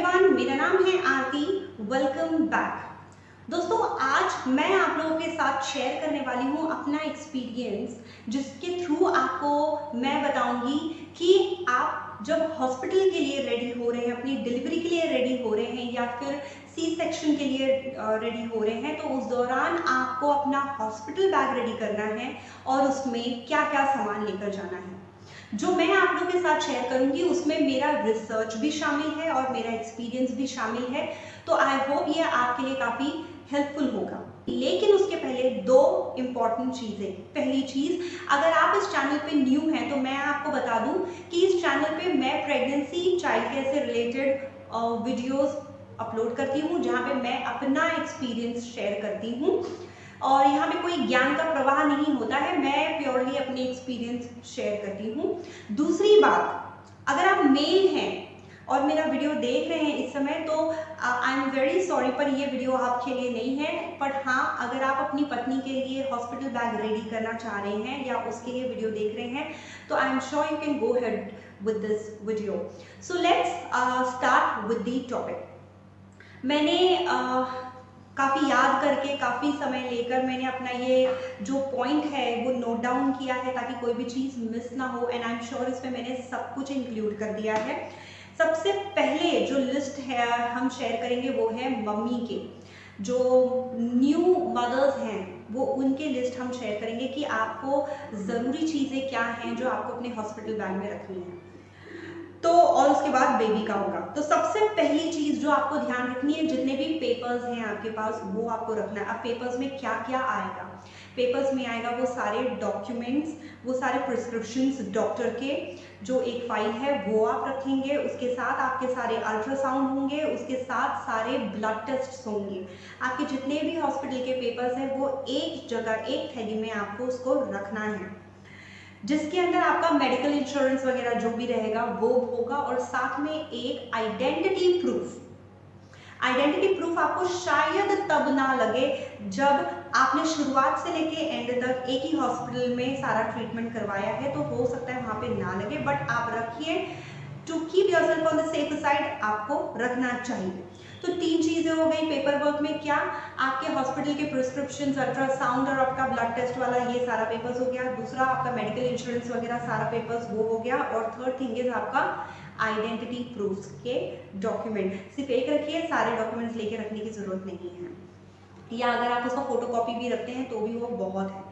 Everyone, मेरा नाम है आरती। Welcome back. दोस्तों, आज मैं आप लोगों के साथ शेयर करने वाली हूँ अपना एक्सपीरियंस, जिसके थ्रू आपको मैं बताऊंगी कि आप जब हॉस्पिटल के लिए रेडी हो रहे हैं, अपनी डिलीवरी के लिए रेडी हो रहे हैं या फिर सी सेक्शन के लिए रेडी हो रहे हैं, तो उस दौरान आपको अपना हॉस्पिटल बैग रेडी करना है और उसमें क्या क्या सामान लेकर जाना है। जो मैं आप लोगों के साथ शेयर करूंगी उसमें मेरा रिसर्च भी शामिल है और मेरा एक्सपीरियंस भी शामिल है, तो आई होप ये आपके लिए काफ़ी हेल्पफुल होगा। लेकिन उसके पहले दो इम्पॉर्टेंट चीज़ें। पहली चीज़, अगर आप इस चैनल पे न्यू हैं तो मैं आपको बता दूं कि इस चैनल पे मैं प्रेगनेंसी चाइल्ड केयर से रिलेटेड वीडियोस अपलोड करती हूँ, जहाँ पे मैं अपना एक्सपीरियंस शेयर करती हूँ और यहाँ पे कोई ज्ञान का प्रवाह नहीं होता है, मैं प्योरली अपने एक्सपीरियंस शेयर करती हूँ। दूसरी बात, अगर आप मेल हैं और मेरा वीडियो देख रहे हैं इस समय, तो आई एम वेरी सॉरी, पर ये वीडियो आपके लिए नहीं है। बट हाँ, अगर आप अपनी पत्नी के लिए हॉस्पिटल बैग रेडी करना चाह रहे हैं या उसके लिए वीडियो देख रहे हैं, तो I am sure you can go head with this video. So let's start with the topic. मैंने काफ़ी याद करके, काफ़ी समय लेकर मैंने अपना ये जो पॉइंट है वो नोट डाउन किया है, ताकि कोई भी चीज़ मिस ना हो। एंड आई एम श्योर इसमें मैंने सब कुछ इंक्लूड कर दिया है। सबसे पहले जो लिस्ट है हम शेयर करेंगे वो है मम्मी के, जो न्यू मदर्स हैं वो उनके लिस्ट हम शेयर करेंगे कि आपको ज़रूरी चीज़ें क्या हैं जो आपको अपने हॉस्पिटल बैग में रखनी है। तो और उसके बाद बेबी का होगा। तो सबसे पहली चीज जो आपको ध्यान रखनी है, जितने भी पेपर्स हैं आपके पास वो आपको रखना है। अब पेपर्स में क्या क्या आएगा? पेपर्स में आएगा वो सारे डॉक्यूमेंट्स, वो सारे प्रिस्क्रिप्शंस डॉक्टर के, जो एक फाइल है वो आप रखेंगे। उसके साथ आपके सारे अल्ट्रासाउंड होंगे, उसके साथ सारे ब्लड टेस्ट होंगे। आपके जितने भी हॉस्पिटल के पेपर्स हैं वो एक जगह, एक थैली में आपको उसको रखना है, जिसके अंदर आपका मेडिकल इंश्योरेंस वगैरह जो भी रहेगा वो होगा, और साथ में एक आइडेंटिटी प्रूफ। आइडेंटिटी प्रूफ आपको शायद तब ना लगे जब आपने शुरुआत से लेके एंड तक एक ही हॉस्पिटल में सारा ट्रीटमेंट करवाया है, तो हो सकता है वहां पे ना लगे, बट आप रखिए। To keep yourself on the safe side आपको रखना चाहिए। तो तीन चीजें हो गई पेपर वर्क में। क्या? आपके हॉस्पिटल के प्रिस्क्रिप्शन, अल्ट्रासाउंड और आपका ब्लड टेस्ट वाला ये सारा पेपर्स हो गया। दूसरा, आपका मेडिकल इंश्योरेंस वगैरह सारा पेपर्स वो हो गया। और थर्ड थिंग इज आपका आइडेंटिटी प्रूफ के डॉक्यूमेंट। सिर्फ एक रखिए, सारे डॉक्यूमेंट्स लेके रखने की जरूरत नहीं है, या अगर आप उसका फोटोकॉपी भी रखते हैं तो भी वो बहुत है।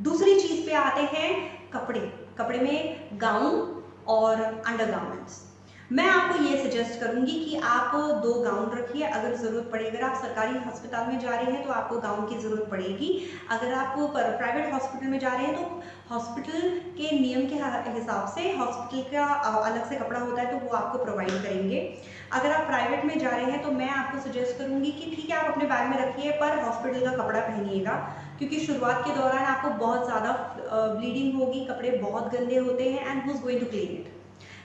दूसरी चीज पे आते हैं कपड़े। कपड़े में गाउन और अंडरगारमेंट्स। मैं आपको ये सजेस्ट करूंगी कि आप 2 गाउन रखिए, अगर ज़रूरत पड़े। अगर आप सरकारी अस्पताल में जा रहे हैं तो आपको गाउन की ज़रूरत पड़ेगी। अगर आप प्राइवेट हॉस्पिटल में जा रहे हैं तो हॉस्पिटल के नियम के हिसाब से हॉस्पिटल का अलग से कपड़ा होता है, तो वो आपको प्रोवाइड करेंगे। अगर आप प्राइवेट में जा रहे हैं तो मैं आपको सजेस्ट करूंगी कि ठीक है, आप अपने बैग में रखिए, पर हॉस्पिटल का कपड़ा पहनिएगा, क्योंकि शुरुआत के दौरान आपको बहुत ज़्यादा ब्लीडिंग होगी, कपड़े बहुत गंदे होते हैं। And who is going to clean it?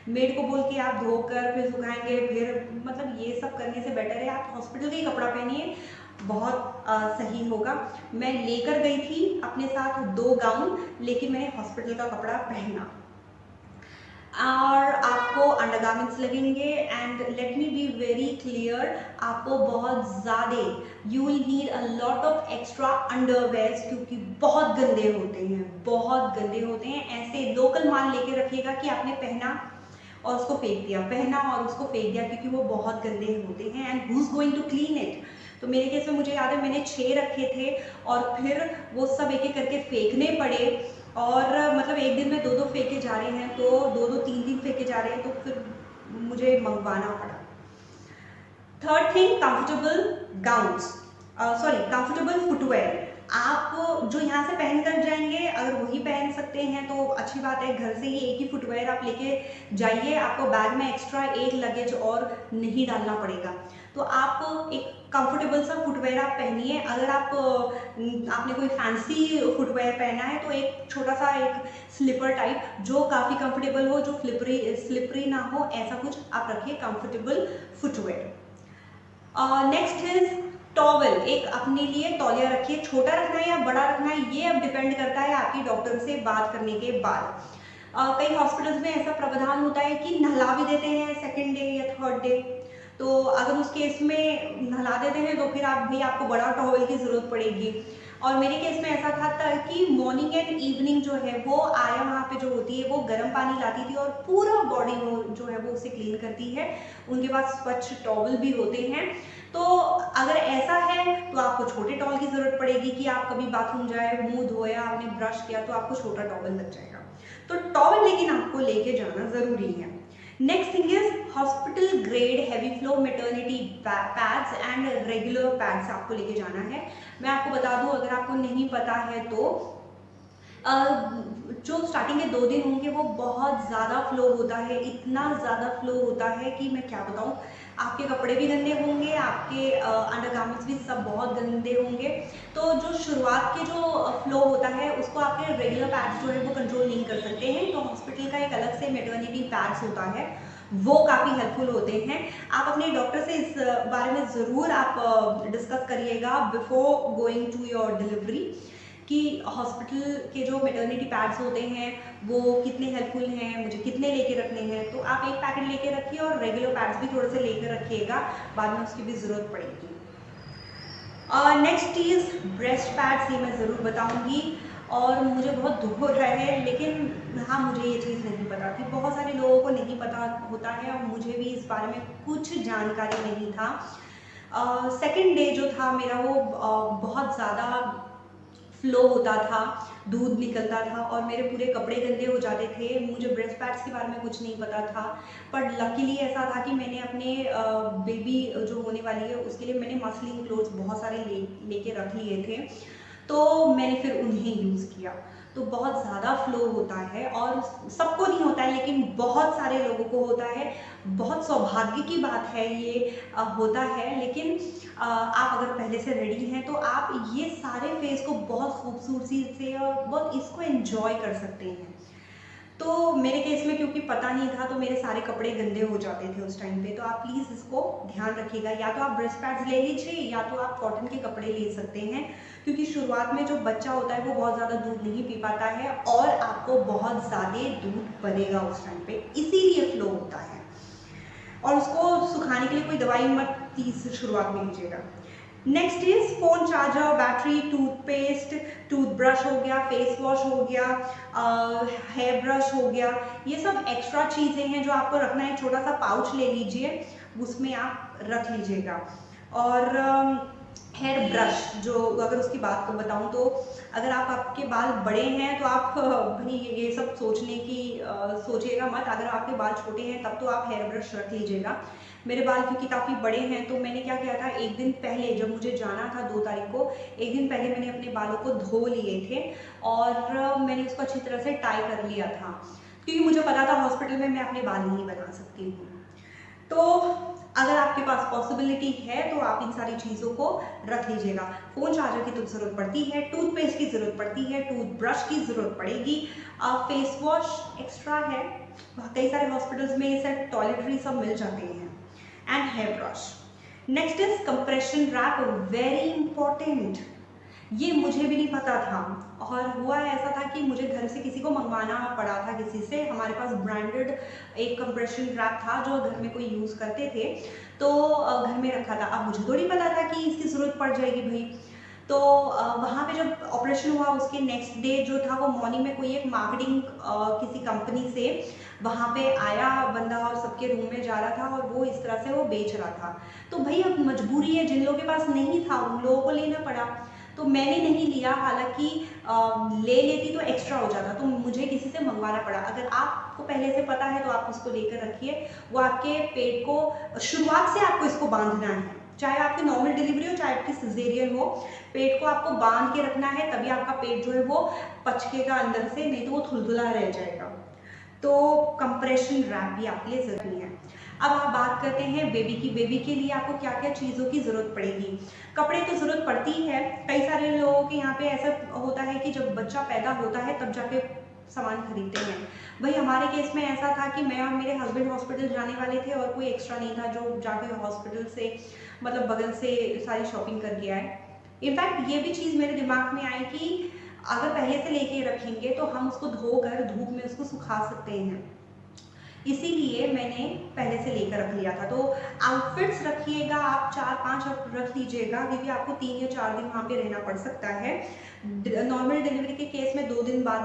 Maid को बोल के आप धोकर फिर सुखाएंगे, फिर मतलब ये सब करने से बेटर है आप हॉस्पिटल का ही कपड़ा पहनिए, बहुत सही होगा। मैं लेकर गई थी अपने साथ 2 गाउन, लेकिन मैंने हॉस्पिटल का कपड़ा पहना। और आपको अंडरगारमेंट्स लगेंगे। And let me be very clear, आपको बहुत ज़्यादा, you will need a lot of extra underwears, क्योंकि बहुत गंदे होते हैं, बहुत गंदे होते हैं। ऐसे लोकल माल लेके रखिएगा कि आपने पहना और उसको फेंक दिया, पहना और उसको फेंक दिया, क्योंकि वो बहुत गंदे होते हैं। And who is going to clean it? तो मेरे केस में मुझे याद है मैंने 6 रखे थे और फिर वो सब एक एक करके फेंकने पड़े। और मतलब एक दिन में 2-2 फेंके जा रहे हैं, तो 2-2 3-3 फेंके जा रहे हैं, तो फिर मुझे मंगवाना पड़ा। Third thing, comfortable gowns, sorry comfortable footwear. आप जो यहाँ से पहन कर जाएंगे, अगर वही पहन सकते हैं तो अच्छी बात है। घर से ही एक ही फुटवेयर आप लेके जाइए, आपको बैग में एक्स्ट्रा एक लगेज और नहीं डालना पड़ेगा। तो आप एक कंफर्टेबल सा फुटवेयर आप पहनिए। अगर आपने कोई फैंसी फुटवेयर पहना है तो एक छोटा सा एक स्लीपर टाइप, जो काफ़ी कंफर्टेबल हो, जो स्लिपरी ना हो, ऐसा कुछ आप रखिए, comfortable footwear. Next is towel. एक अपने लिए तौलिया रखिए। छोटा रखना है या बड़ा रखना है ये अब डिपेंड करता है आपकी डॉक्टर से बात करने के बाद। कई हॉस्पिटल्स में ऐसा प्रावधान होता है कि नहला भी देते हैं सेकेंड डे या थर्ड डे, तो तो अगर उस केस में नहला देते हैं तो फिर आप भी आपको बड़ा टॉवल की ज़रूरत पड़ेगी। और मेरे केस में ऐसा था कि मॉर्निंग एंड इवनिंग जो है वो आया वहाँ पे जो होती है वो गर्म पानी लाती थी और पूरा बॉडी वो जो है वो उसे क्लीन करती है। उनके पास स्वच्छ टॉवल भी होते हैं। तो अगर ऐसा है तो आपको छोटे टॉवल की ज़रूरत पड़ेगी कि आप कभी बाथरूम जाए, मुंह धोया, आपने ब्रश किया तो आपको छोटा टॉवल लग जाएगा। तो टॉवल लेकिन आपको लेके जाना ज़रूरी है। Next thing is hospital grade heavy flow maternity pads and regular pads आपको लेके जाना है। मैं आपको बता दूं, अगर आपको नहीं पता है तो जो स्टार्टिंग के 2 दिन होंगे वो बहुत ज़्यादा फ्लो होता है, इतना ज़्यादा फ्लो होता है कि मैं क्या बताऊँ। आपके कपड़े भी गंदे होंगे, आपके अंडरगारमेंट्स भी सब बहुत गंदे होंगे। तो जो शुरुआत के जो फ्लो होता है उसको आपके रेगुलर पैड्स जो है वो कंट्रोल नहीं कर सकते हैं। तो हॉस्पिटल का एक अलग से मैटरनिटी पैड्स होता है, वो काफ़ी हेल्पफुल होते हैं। आप अपने डॉक्टर से इस बारे में ज़रूर आप डिस्कस करिएगा before going to your delivery कि हॉस्पिटल के जो मैटरनिटी पैड्स होते हैं वो कितने हेल्पफुल हैं, मुझे कितने लेके रखने हैं। तो आप एक पैकेट लेके रखिए और रेगुलर पैड्स भी थोड़े से लेकर रखिएगा, बाद में उसकी भी ज़रूरत पड़ेगी। नेक्स्ट चीज़ ब्रेस्ट पैड्स, ये मैं ज़रूर बताऊंगी और मुझे बहुत दुख हो रहा है, लेकिन हाँ मुझे ये चीज़ नहीं पता थी। बहुत सारे लोगों को नहीं पता होता है और मुझे भी इस बारे में कुछ जानकारी नहीं था। सेकेंड डे जो था मेरा वो बहुत ज़्यादा फ्लो होता था, दूध निकलता था और मेरे पूरे कपड़े गंदे हो जाते थे। मुझे ब्रेस्ट पैड्स के बारे में कुछ नहीं पता था, पर लकीली ऐसा था कि मैंने अपने बेबी जो होने वाली है उसके लिए मैंने मसलिन क्लोथ्स बहुत सारे लेके रख लिए थे। तो मैंने फिर उन्हें यूज़ किया। तो बहुत ज़्यादा फ्लो होता है और सबको नहीं होता है, लेकिन बहुत सारे लोगों को होता है। बहुत सौभाग्य की बात है ये होता है, लेकिन आप अगर पहले से रेडी हैं तो आप ये सारे फेज़ को बहुत खूबसूरती से और बहुत इसको एंजॉय कर सकते हैं। तो मेरे केस में क्योंकि पता नहीं था तो मेरे सारे कपड़े गंदे हो जाते थे उस टाइम पे। तो आप प्लीज़ इसको ध्यान रखिएगा, या तो आप ब्रेस्ट पैड्स ले लीजिए या तो आप कॉटन के कपड़े ले सकते हैं, क्योंकि शुरुआत में जो बच्चा होता है वो बहुत ज़्यादा दूध नहीं पी पाता है और आपको बहुत ज़्यादा दूध बनेगा उस टाइम पे, इसीलिए फ्लो होता है। और उसको सुखाने के लिए कोई दवाई मत शुरुआत में लीजिएगा। Next is phone charger, battery, toothpaste, toothbrush हो गया, फेस वॉश हो गया, हेयर ब्रश हो गया। ये सब एक्स्ट्रा चीज़ें हैं जो आपको रखना है। छोटा सा पाउच ले लीजिए, उसमें आप रख लीजिएगा। और हेयर ब्रश, जो अगर उसकी बात को बताऊं तो अगर आपके बाल बड़े हैं तो आप भाई ये सब सोचने की सोचिएगा मत। अगर आपके बाल छोटे हैं तब तो आप हेयर ब्रश रख लीजिएगा। मेरे बाल क्योंकि काफ़ी बड़े हैं तो मैंने क्या किया था, एक दिन पहले जब मुझे जाना था 2 तारीख को, एक दिन पहले मैंने अपने बालों को धो लिए थे और मैंने उसको अच्छी तरह से टाई कर लिया था, क्योंकि मुझे पता था हॉस्पिटल में मैं अपने बाल नहीं बना सकती हूँ। तो अगर आपके पास पॉसिबिलिटी है तो आप इन सारी चीज़ों को रख लीजिएगा। फ़ोन चार्जर की तो ज़रूरत पड़ती है, टूथपेस्ट की ज़रूरत पड़ती है, टूथब्रश की ज़रूरत पड़ेगी, फेस वॉश एक्स्ट्रा है, कई सारे हॉस्पिटल्स में ये सब टॉयलेटरी सब मिल जाते हैं, and hair brush. Next is compression wrap, very important. ये मुझे भी नहीं पता था और हुआ ऐसा था कि मुझे घर से किसी को मंगवाना पड़ा था, किसी से। हमारे पास ब्रांडेड एक कंप्रेशन रैप था जो घर में कोई यूज़ करते थे, तो घर में रखा था। अब मुझे थोड़ी पता था कि इसकी ज़रूरत पड़ जाएगी भाई। तो वहाँ पे जब ऑपरेशन हुआ उसके नेक्स्ट डे जो था वो मॉर्निंग में कोई एक मार्केटिंग किसी कंपनी से वहाँ पे आया बंदा और सबके रूम में जा रहा था और वो इस तरह से वो बेच रहा था। तो भाई अब मजबूरी है, जिन लोगों के पास नहीं था उन लोगों को लेना पड़ा। तो मैंने नहीं लिया, हालांकि ले लेती तो एक्स्ट्रा हो जाता, तो मुझे किसी से मंगवाना पड़ा। अगर आपको पहले से पता है तो आप उसको लेकर रखिए। वो आपके पेट को शुरुआत से आपको इसको बांधना है, चाहे आपकी नॉर्मल डिलीवरी हो चाहे आपकी सिजेरियन हो, पेट को आपको बांध के रखना है, तभी आपका पेट जो है वो पचकेगा अंदर से, नहीं तो वो थुलथुला रह जाएगा। तो कंप्रेशन रैप भी आपके लिए ज़रूरी है। अब आप बात करते हैं बेबी की। बेबी के लिए आपको क्या क्या चीज़ों की ज़रूरत पड़ेगी। कपड़े तो ज़रूरत पड़ती है, कई सारे लोगों के यहाँ पे ऐसा होता है कि जब बच्चा पैदा होता है तब जाके सामान खरीदते हैं। भाई हमारे केस में ऐसा था कि मैं और मेरे हस्बैंड हॉस्पिटल जाने वाले थे और कोई एक्स्ट्रा नहीं था जो जाके हॉस्पिटल से मतलब बगल से सारी शॉपिंग करके आए। इनफैक्ट ये भी चीज़ मेरे दिमाग में आई कि अगर पहले से लेके रखेंगे तो हम उसको धोकर धूप में उसको सुखा सकते हैं। इसीलिए मैंने पहले से लेकर रख लिया था। तो आउटफिट्स रखिएगा आप 4-5 रख लीजिएगा, क्योंकि आपको 3 या 4 दिन वहाँ पे रहना पड़ सकता है। नॉर्मल डिलीवरी के केस में 2 दिन बाद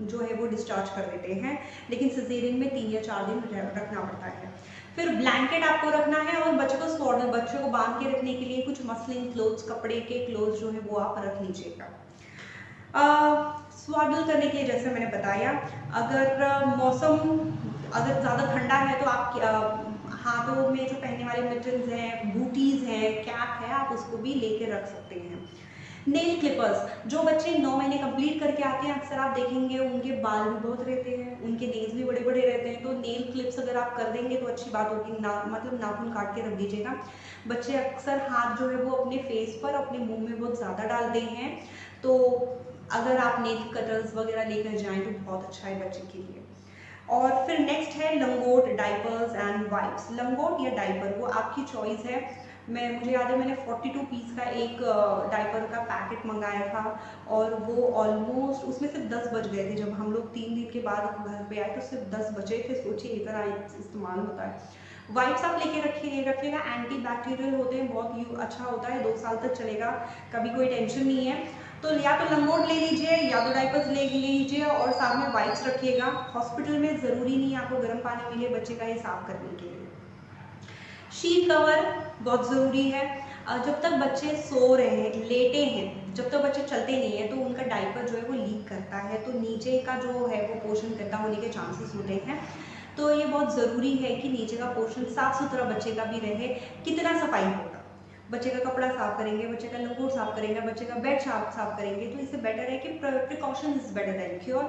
जो है वो डिस्चार्ज कर देते हैं, लेकिन सिजेरियन में 3 या 4 दिन रखना पड़ता है। फिर ब्लैंकेट आपको रखना है, और बच्चों को बांध के रखने के लिए कुछ मसलिन क्लोथ्स, कपड़े के क्लोथ्स जो है वो आप रख लीजिएगा। स्वाडल करने के लिए जैसे मैंने बताया, अगर मौसम अगर ज़्यादा ठंडा है तो आप हाथों में जो पहनने वाले मिटन्स हैं, बूटीज़ हैं, कैप है, आप उसको भी लेके रख सकते हैं। नेल क्लिपर्स, जो बच्चे 9 महीने कंप्लीट करके आते हैं, अक्सर आप देखेंगे उनके बाल भी बहुत रहते हैं, उनके नेल्स भी बड़े बड़े रहते हैं, तो नेल क्लिप्स अगर आप कर देंगे तो अच्छी बात होगी। मतलब नाखून काट के रख दीजिएगा। बच्चे अक्सर हाथ जो है वो अपने फेस पर, अपने मुंह में बहुत ज़्यादा डालते हैं, तो अगर आप नेल कटर्स वगैरह लेकर जाएं तो बहुत अच्छा है बच्चे के लिए। और फिर नेक्स्ट है लंगोट, डाइपर्स एंड वाइप्स। लंगोट या डाइपर वो आपकी चॉइस है। मुझे याद है मैंने 42 पीस का एक डाइपर का पैकेट मंगाया था, और वो ऑलमोस्ट उसमें सिर्फ 10 बच गए थे। जब हम लोग 3 दिन के बाद घर पे आए तो सिर्फ 10 बचे थे। सोचिए इतना इस्तेमाल होता है। वाइप्स आप लेके रखिएगा, एंटी बैक्टीरियल होते हैं, बहुत अच्छा होता है, 2 साल तक चलेगा, कभी कोई टेंशन नहीं है। तो या तो लंगोट ले लीजिए या तो डाइपर्स ले लीजिए, और साथ में वाइप्स रखिएगा। हॉस्पिटल में ज़रूरी नहीं है आपको गर्म पानी मिले बच्चे का ये साफ करने के लिए। शीट कवर बहुत ज़रूरी है। जब तक बच्चे सो रहे हैं, लेटे हैं, जब तक बच्चे चलते नहीं हैं, तो उनका डाइपर जो है वो लीक करता है, तो नीचे का जो है वो पोर्शन गंदा होने के चांसेस होते हैं। तो ये बहुत ज़रूरी है कि नीचे का पोर्शन साफ़ सुथरा बच्चे का भी रहे। कितना सफाई होगा, बच्चे का कपड़ा साफ करेंगे, बच्चे का लंगोट साफ करेंगे, बच्चे का बेड साफ करेंगे, तो इससे बेटर है कि precaution is better than cure.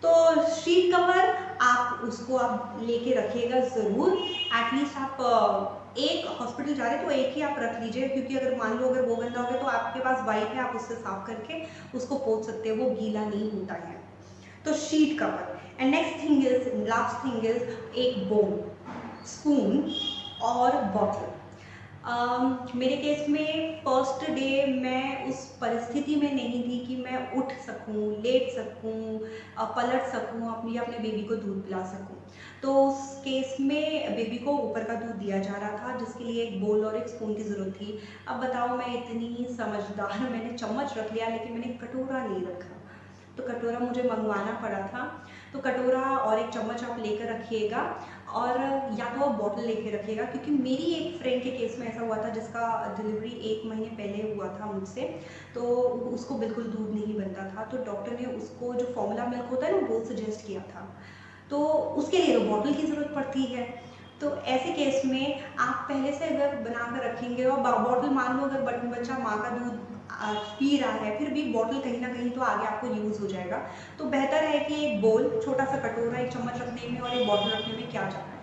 तो शीट कवर आप लेके रखिएगा ज़रूर। एटलीस्ट आप एक हॉस्पिटल जा रहे हैं तो एक ही आप रख लीजिए, क्योंकि अगर मान लो अगर वो गंदा हो गया तो आपके पास वाइप है, आप उससे साफ करके उसको पोंछ सकते हैं, वो गीला नहीं होता है। तो sheet cover. And last thing is एक बोल, स्पून और बॉटल। मेरे केस में फर्स्ट डे मैं उस परिस्थिति में नहीं थी कि मैं उठ सकूं, लेट सकूं, पलट सकूं, अपने बेबी को दूध पिला सकूं। तो उस केस में बेबी को ऊपर का दूध दिया जा रहा था, जिसके लिए एक बोल और एक स्पून की ज़रूरत थी। अब बताओ, मैं इतनी समझदार, मैंने चम्मच रख लिया लेकिन मैंने कटोरा नहीं रखा, तो कटोरा मुझे मंगवाना पड़ा था। तो कटोरा और एक चम्मच आप लेकर रखिएगा, और या तो आप बॉटल लेके रखिएगा, क्योंकि मेरी एक फ्रेंड के केस में ऐसा हुआ था जिसका डिलीवरी 1 महीने पहले हुआ था मुझसे, तो उसको बिल्कुल दूध नहीं बनता था, तो डॉक्टर ने उसको जो फॉर्मूला मिल्क होता है ना वो सजेस्ट किया था, तो उसके लिए तो बॉटल की ज़रूरत पड़ती है। तो ऐसे केस में आप पहले से अगर बना कर रखेंगे, और बॉटल मान लो अगर बच्चा माँ का दूध पी रहा है, फिर भी बॉटल कहीं ना कहीं तो आगे आपको यूज़ हो जाएगा। तो बेहतर है कि एक बोल, छोटा सा कटोरा, एक चम्मच रखने में और एक बॉटल रखने में क्या जाता है।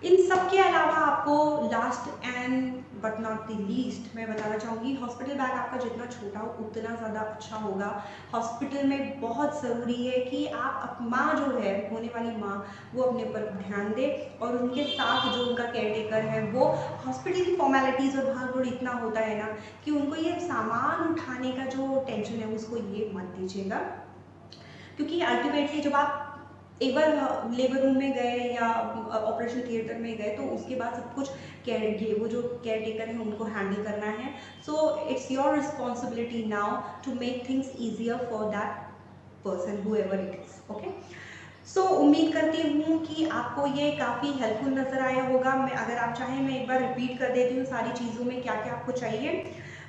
इन सब के अलावा आपको last and but not the least मैं बताना चाहूँगी, हॉस्पिटल बैग आपका जितना छोटा हो उतना ज़्यादा अच्छा होगा। हॉस्पिटल में बहुत ज़रूरी है कि आप माँ जो है, होने वाली माँ, वो अपने पर ध्यान दे, और उनके साथ जो उनका केयर टेकर है वो, हॉस्पिटल की फॉर्मेलिटीज़ और भाग दौड़ इतना होता है ना कि उनको ये सामान उठाने का जो टेंशन है उसको ये मत दीजिएगा, क्योंकि अल्टीमेटली जब आप एक बार लेबर रूम में गए या ऑपरेशन थिएटर में गए तो उसके बाद सब कुछ वो जो केयर टेकर है उनको हैंडल करना है। So it's your responsibility now to make things easier for that person however it is. Okay, so उम्मीद करती हूँ कि आपको ये काफ़ी हेल्पफुल नज़र आया होगा। मैं अगर आप चाहें मैं एक बार रिपीट कर देती हूँ सारी चीज़ों में क्या क्या आपको चाहिए।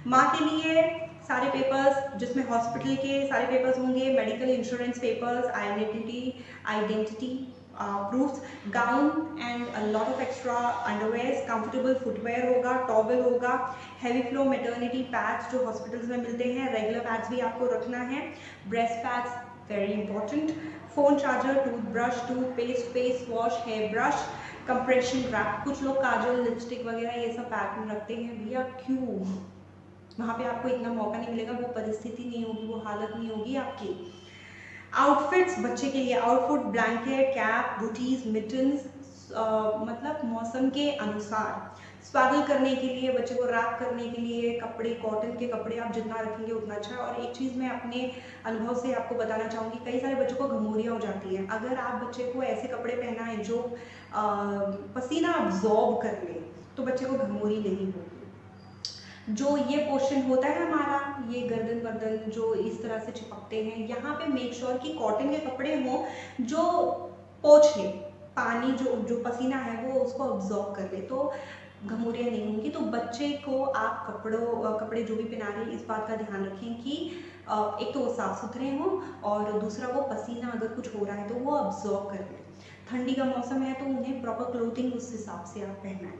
माँ के लिए सारे पेपर्स, जिसमें हॉस्पिटल के सारे पेपर्स होंगे, medical insurance papers, identity proofs, gown and a lot of extra underwears, comfortable footwear होगा, टॉवल होगा, हेवी फ्लो मैटरनिटी पैड्स जो हॉस्पिटल्स में मिलते हैं, रेगुलर पैड्स भी आपको रखना है, breast pads very important, phone charger, toothbrush, toothpaste, face wash, hair brush, compression wrap. कुछ लोग काजल, लिपस्टिक वगैरह ये सब पैक में रखते हैं, भैया क्यों, वहाँ पे आपको इतना मौका नहीं मिलेगा, वो परिस्थिति नहीं होगी, वो हालत नहीं होगी आपकी। आउटफिट्स बच्चे के लिए, outfit blanket, cap, booties, mittens, मतलब मौसम के अनुसार स्वागल करने के लिए, बच्चे को रैप करने के लिए कपड़े, कॉटन के कपड़े आप जितना रखेंगे उतना अच्छा है। और एक चीज़ मैं अपने अनुभव से आपको बताना चाहूँगी, कई सारे बच्चों को घमौरियाँ हो जाती हैं। अगर आप बच्चे को ऐसे कपड़े पहनाएं जो पसीना अब्जॉर्ब कर ले, तो बच्चे को घमौरी नहीं होगी। जो ये पोर्शन होता है हमारा, ये गर्दन वर्दन जो इस तरह से चिपकते हैं, यहाँ पे मेक श्योर कि कॉटन के कपड़े हों जो पोंछ ले, पानी जो जो पसीना है वो उसको अब्जॉर्ब कर ले, तो घमौरियाँ नहीं होंगी। तो बच्चे को आप कपड़े जो भी पहना रहे हैं, इस बात का ध्यान रखें कि एक तो वो साफ सुथरे हों, और दूसरा वो पसीना अगर कुछ हो रहा है तो वो अब्जॉर्ब कर लें। ठंडी का मौसम है तो उन्हें प्रॉपर क्लोथिंग उस हिसाब से आप पहनाएं।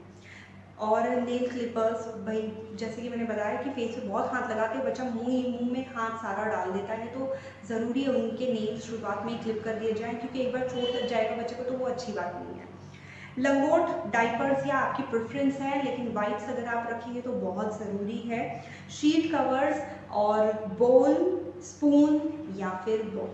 और नेल क्लिपर्स, भाई जैसे कि मैंने बताया कि फेस पे बहुत हाथ लगाते हैं, बच्चा मुंह में हाथ सारा डाल देता है, तो ज़रूरी है उनके नेल्स शुरुआत में ही क्लिप कर दिए जाएं, क्योंकि एक बार चोट लग जाएगा बच्चे को तो वो अच्छी बात नहीं है। लंगोट डाइपर्स या आपकी प्रेफरेंस है, लेकिन वाइप्स अगर आप रखेंगे तो बहुत ज़रूरी है। शीट कवर्स और बोल, स्पून या फिर बॉल।